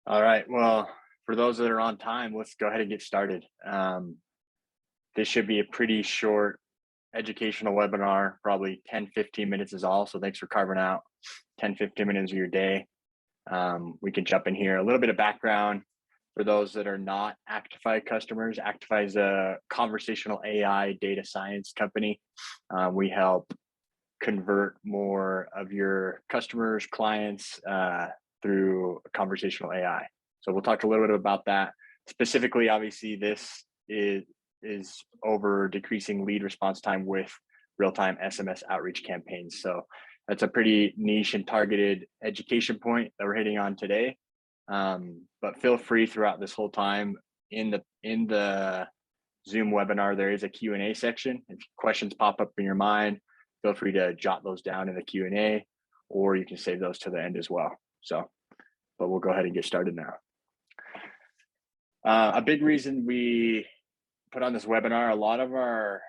All right. Well, for those that are on time, let's go ahead and get started. This should be a pretty short educational webinar, probably 10, 15 minutes is all. So thanks for carving out 10, 15 minutes of your day. We can jump in here. A little bit of background for those that are not Aktify customers. Aktify is a conversational AI data science company. We help convert more of your customers, clients through conversational AI. So we'll talk a little bit about that. Specifically, obviously, this is over decreasing lead response time with real-time SMS outreach campaigns. So that's a pretty niche and targeted education point that we're hitting on today. But feel free throughout this whole time in the Zoom webinar, there is a Q&A section. If questions pop up in your mind, feel free to jot those down in the Q&A, or you can save those to the end as well. So, but we'll go ahead and get started now. A big reason we put on this webinar, a lot of our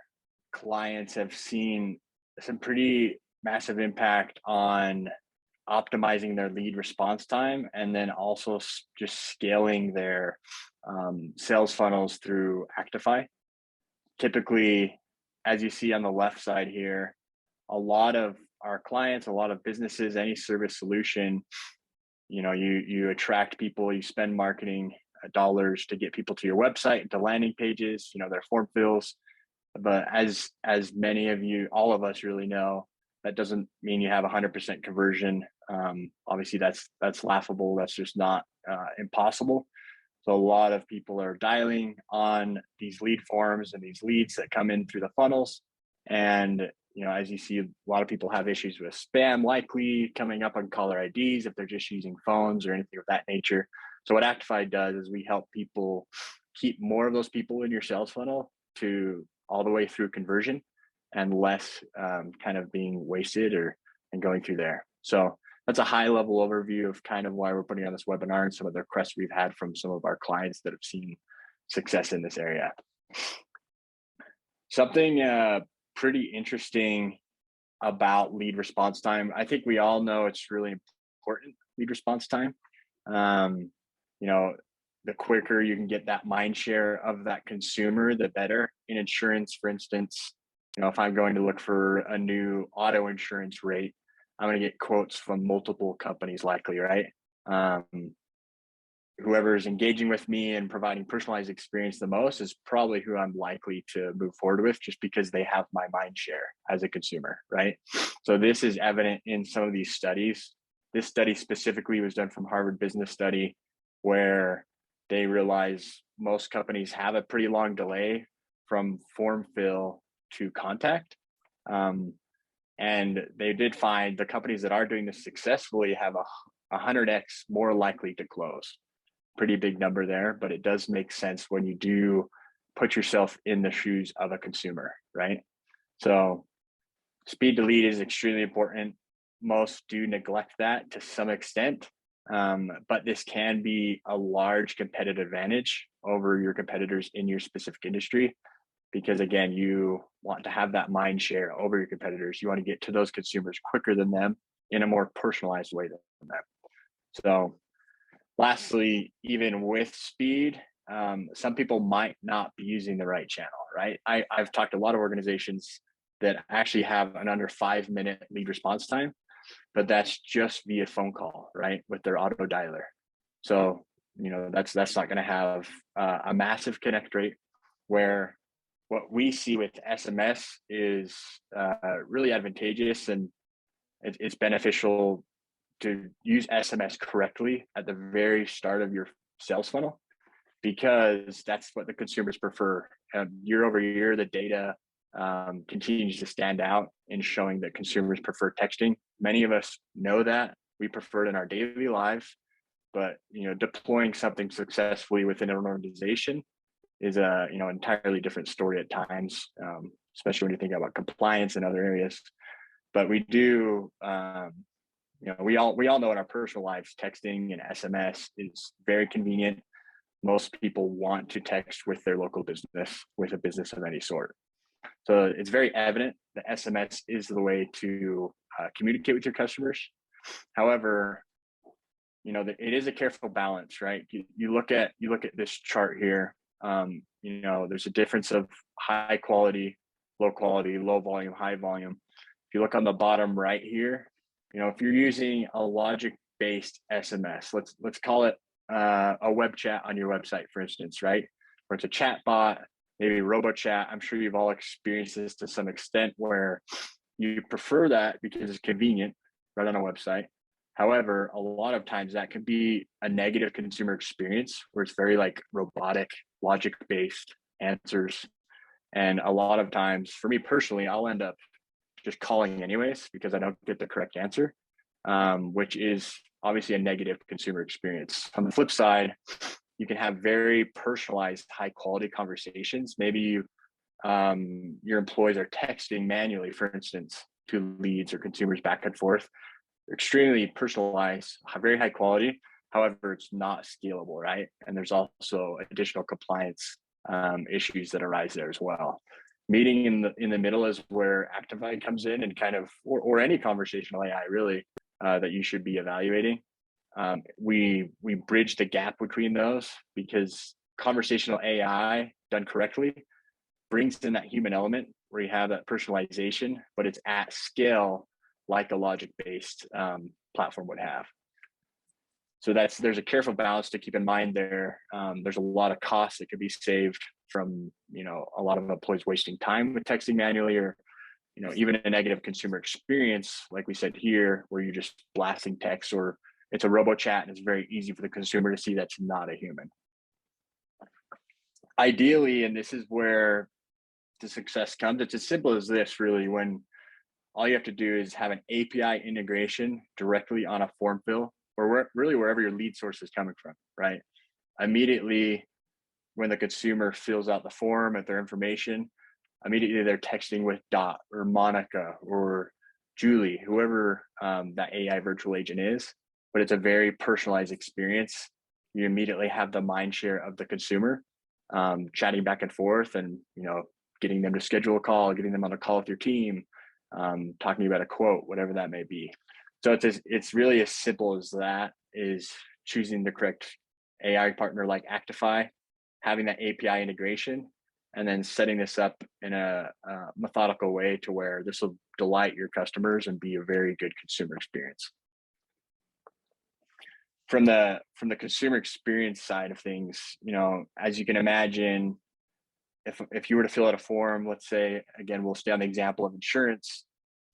clients have seen some pretty massive impact on optimizing their lead response time, and then also just scaling their sales funnels through Aktify. Typically, as you see on the left side here, a lot of our clients, a lot of businesses, any service solution, you attract people, you spend marketing dollars to get people to your website, to landing pages, their form fills. But as many of you, all of us really know, that doesn't mean you have 100% conversion. Obviously, that's laughable. That's just not impossible. So a lot of people are dialing on these lead forms and these leads that come in through the funnels. And as you see, a lot of people have issues with spam likely coming up on caller IDs if they're just using phones or anything of that nature. So what Aktify does is we help people keep more of those people in your sales funnel to all the way through conversion, and less kind of being wasted and going through there. So that's a high level overview of kind of why we're putting on this webinar and some of the requests we've had from some of our clients that have seen success in this area. Something pretty interesting about lead response time. I think we all know it's really important, lead response time. The quicker you can get that mind share of that consumer, the better. In insurance, for instance, if I'm going to look for a new auto insurance rate, I'm going to get quotes from multiple companies likely, right? Whoever is engaging with me and providing personalized experience the most is probably who I'm likely to move forward with, just because they have my mind share as a consumer, right? So this is evident in some of these studies. This study specifically was done from Harvard Business Study, where they realize most companies have a pretty long delay from form fill to contact. And they did find the companies that are doing this successfully have 100x more likely to close. Pretty big number there, but it does make sense when you do put yourself in the shoes of a consumer, right? So speed to lead is extremely important. Most do neglect that to some extent, but this can be a large competitive advantage over your competitors in your specific industry, because again, you want to have that mind share over your competitors. You want to get to those consumers quicker than them in a more personalized way than them. So lastly, even with speed, some people might not be using the right channel, right? I've talked to a lot of organizations that actually have an under 5-minute lead response time, but that's just via phone call, right? With their auto dialer. So, that's not going to have a massive connect rate, where what we see with SMS is really advantageous, and it's beneficial to use SMS correctly at the very start of your sales funnel, because that's what the consumers prefer. Year over year, the data continues to stand out in showing that consumers prefer texting. Many of us know that. We prefer it in our daily lives, but deploying something successfully within an organization is a entirely different story at times, especially when you think about compliance and other areas. But we do, we all know in our personal lives, texting and SMS is very convenient. Most people want to text with their local business, with a business of any sort. So it's very evident that SMS is the way to communicate with your customers. However, it is a careful balance, right? You look at this chart here. There's a difference of high quality, low volume, high volume. If you look on the bottom right here, if you're using a logic-based SMS, let's call it a web chat on your website, for instance, right? Or it's a chat bot, maybe robo chat. I'm sure you've all experienced this to some extent where you prefer that because it's convenient right on a website. However, a lot of times that can be a negative consumer experience where it's very like robotic, logic-based answers. And a lot of times, for me personally, I'll end up just calling anyways because I don't get the correct answer, which is obviously a negative consumer experience. On the flip side, you can have very personalized, high quality conversations. Maybe your employees are texting manually, for instance, to leads or consumers back and forth. Extremely personalized, very high quality. However, it's not scalable, right? And there's also additional compliance issues that arise there as well. Meeting in the middle is where Aktify comes in and kind of, or any conversational AI really that you should be evaluating. We bridge the gap between those because conversational AI done correctly brings in that human element where you have that personalization, but it's at scale like a logic-based platform would have. So there's a careful balance to keep in mind there. There's a lot of costs that could be saved from a lot of employees wasting time with texting manually, or even a negative consumer experience, like we said here, where you're just blasting text, or it's a robo chat and it's very easy for the consumer to see that's not a human. Ideally, and this is where the success comes, it's as simple as this really, when all you have to do is have an API integration directly on a form fill, or really wherever your lead source is coming from, right? Immediately, when the consumer fills out the form with their information, immediately they're texting with Dot or Monica or Julie, whoever that AI virtual agent is, but it's a very personalized experience. You immediately have the mind share of the consumer, chatting back and forth and, getting them to schedule a call, getting them on a call with your team, talking about a quote, whatever that may be. So it's really as simple as that, is choosing the correct AI partner like Aktify, having that API integration, and then setting this up in a methodical way to where this will delight your customers and be a very good consumer experience. From the consumer experience side of things, as you can imagine, if you were to fill out a form, let's say, again, we'll stay on the example of insurance,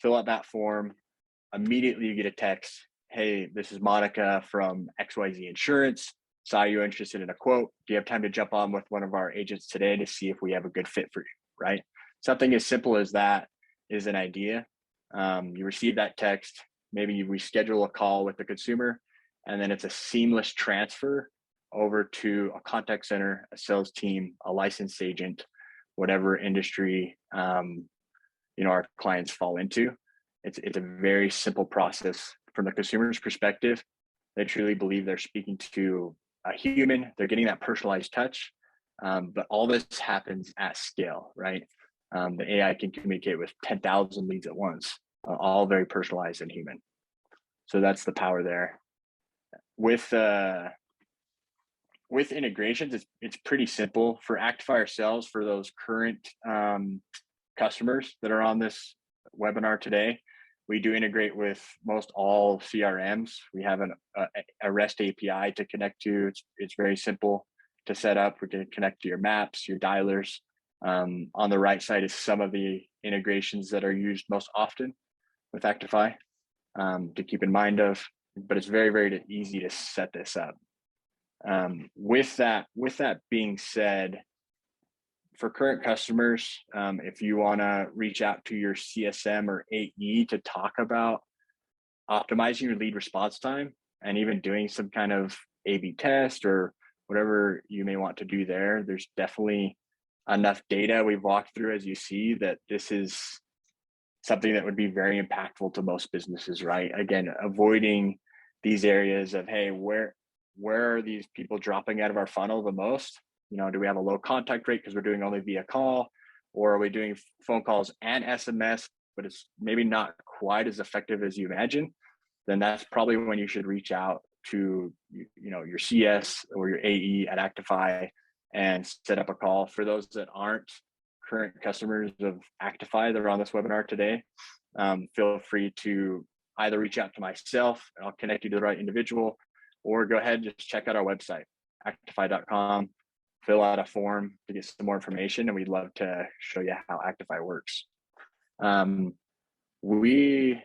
fill out that form, immediately you get a text, hey, this is Monica from XYZ Insurance, saw you interested in a quote. Do you have time to jump on with one of our agents today to see if we have a good fit for you, right? Something as simple as that is an idea. You receive that text, maybe you reschedule a call with the consumer, and then it's a seamless transfer over to a contact center, a sales team, a licensed agent, whatever industry our clients fall into. It's a very simple process from the consumer's perspective. They truly believe they're speaking to a human. They're getting that personalized touch, but all this happens at scale, right? The AI can communicate with 10,000 leads at once, all very personalized and human. So that's the power there. With integrations, it's pretty simple for Aktify ourselves. For those current customers that are on this webinar today, we do integrate with most all CRMs. We have a REST API to connect to. It's very simple to set up. We can connect to your maps, your dialers. On the right side is some of the integrations that are used most often with Aktify to keep in mind of, but it's very, very easy to set this up. With that being said, for current customers, if you want to reach out to your CSM or AE to talk about optimizing your lead response time and even doing some kind of A/B test or whatever you may want to do there's definitely enough data we've walked through, as you see, that this is something that would be very impactful to most businesses, right? Again, avoiding these areas of, hey, where are these people dropping out of our funnel the most? Do we have a low contact rate because we're doing only via call, or are we doing phone calls and SMS, but it's maybe not quite as effective as you imagine? Then that's probably when you should reach out to your CS or your AE at Aktify and set up a call. For those that aren't current customers of Aktify that are on this webinar today, feel free to either reach out to myself and I'll connect you to the right individual, or go ahead and just check out our website, aktify.com, fill out a form to get some more information, and we'd love to show you how Aktify works.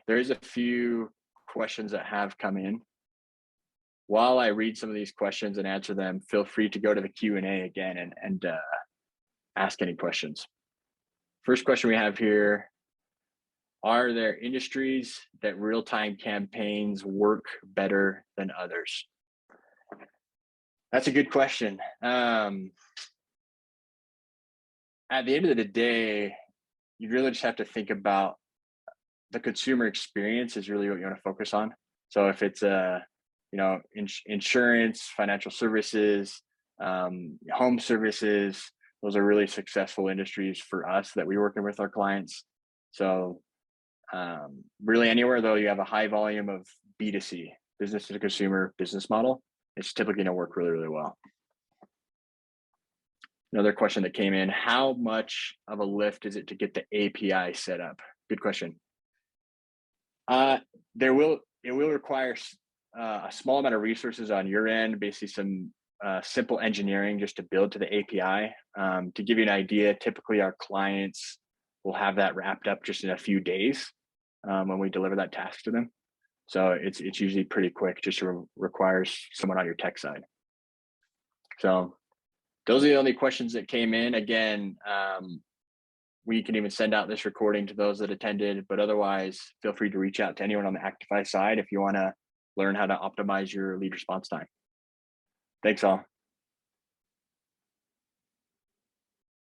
There's a few questions that have come in. While I read some of these questions and answer them, feel free to go to the Q&A again and ask any questions. First question we have here: are there industries that real-time campaigns work better than others? That's a good question. At the end of the day, you really just have to think about the consumer experience is really what you want to focus on. So if it's insurance, financial services, home services, those are really successful industries for us that we work in with our clients. So really anywhere though you have a high volume of B2C, business to consumer business model, it's typically going to work really, really well. Another question that came in: how much of a lift is it to get the API set up? Good question. It will require a small amount of resources on your end, basically some simple engineering just to build to the API. To give you an idea, typically our clients will have that wrapped up just in a few days when we deliver that task to them. So it's usually pretty quick, just requires someone on your tech side. So those are the only questions that came in. Again, we can even send out this recording to those that attended, but otherwise feel free to reach out to anyone on the Aktify side if you want to learn how to optimize your lead response time. Thanks all.